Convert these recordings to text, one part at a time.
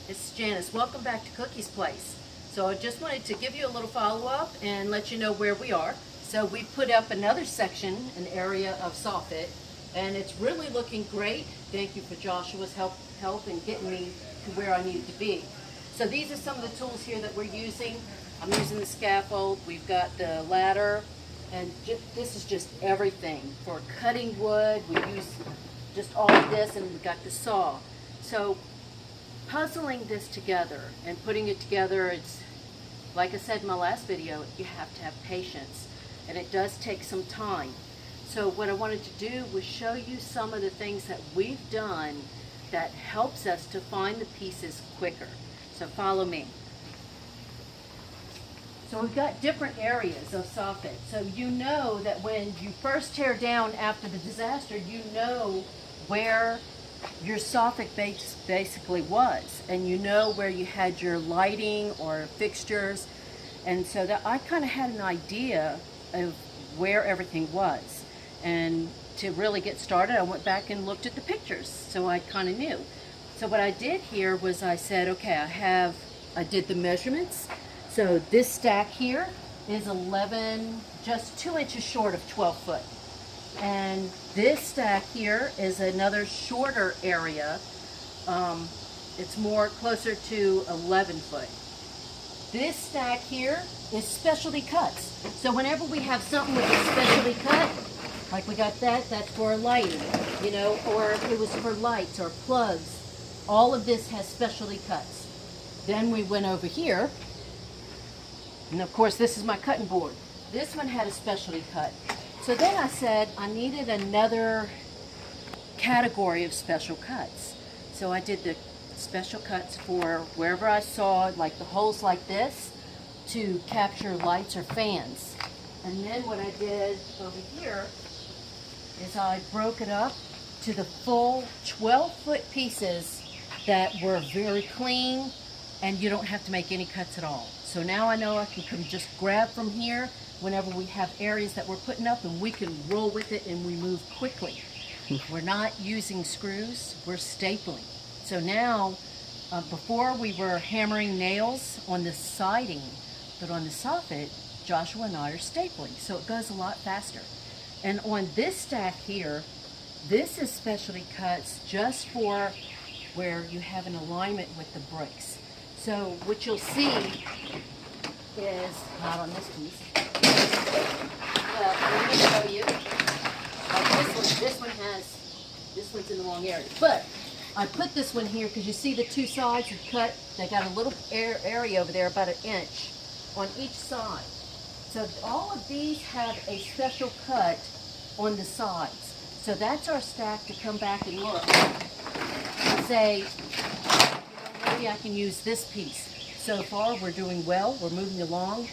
It's Janice. Welcome back to Cookie's Place. So I just wanted to give you a little follow-up and let you know where we are. So we put up another section, an area of Soffit, and it's really looking great. Thank you for Joshua's help in getting me to where I needed to be. So these are some of the tools here that we're using. I'm using the scaffold. We've got the ladder, and this is just everything. For cutting wood, we use just all of this, and we've got the saw. So puzzling this together and putting it together, it's like I said in my last video, you have to have patience, and it does take some time. So what I wanted to do was show you some of the things that we've done that helps us to find the pieces quicker. So follow me. So we've got different areas of soffit. So you know that when you first tear down after the disaster, you know where your soffit base basically was, and you know where you had your lighting or fixtures, and so that I kind of had an idea of where everything was. And to really get started, I went back and looked at the pictures, so I kind of knew. So what I did here was I said, okay, I did the measurements. So this stack here is 11, just 2 inches short of 12 foot. And this stack here is another shorter area. It's more closer to 11 foot. This stack here is specialty cuts. So whenever we have something with a specialty cut, like we got that's for lighting, you know, or if it was for lights or plugs, all of this has specialty cuts. Then we went over here, and of course this is my cutting board. This one had a specialty cut. So then I said I needed another category of special cuts. So I did the special cuts for wherever I saw like the holes like this to capture lights or fans. And then what I did over here is I broke it up to the full 12-foot pieces that were very clean, and you don't have to make any cuts at all. So now I know I can come just grab from here whenever we have areas that we're putting up, and we can roll with it and we move quickly. We're not using screws, we're stapling. So now, before we were hammering nails on the siding, but on the soffit, Joshua and I are stapling, so it goes a lot faster. And on this stack here, this is specialty cuts just for where you have an alignment with the bricks. So what you'll see is, not on this piece, well, let me show you. Like this one's in the wrong area. But I put this one here because you see the two sides are cut. They got a little area over there, about 1 inch on each side. So all of these have a special cut on the sides. So that's our stack to come back and look and say, maybe I can use this piece. So far we're doing well, we're moving along,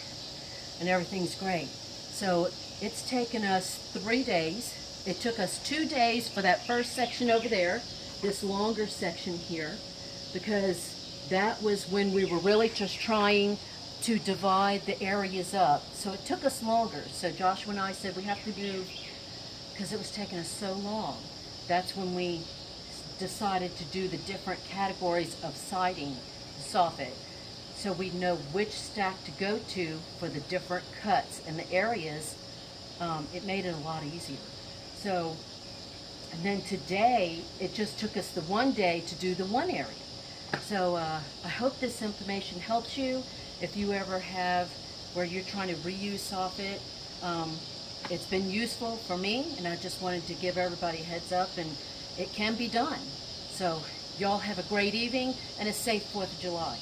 and everything's great. So it's taken us 3 days. It took us 2 days for that first section over there, this longer section here, because that was when we were really just trying to divide the areas up. So it took us longer. So Joshua and I said we have to move, because it was taking us so long. That's when we decided to do the different categories of siding, soffit, so we know which stack to go to for the different cuts and the areas. It made it a lot easier. So, and then today, it just took us the 1 day to do the one area. So I hope this information helps you. If you ever have where you're trying to reuse soffit, it's been useful for me, and I just wanted to give everybody a heads up, and it can be done. So y'all have a great evening and a safe 4th of July.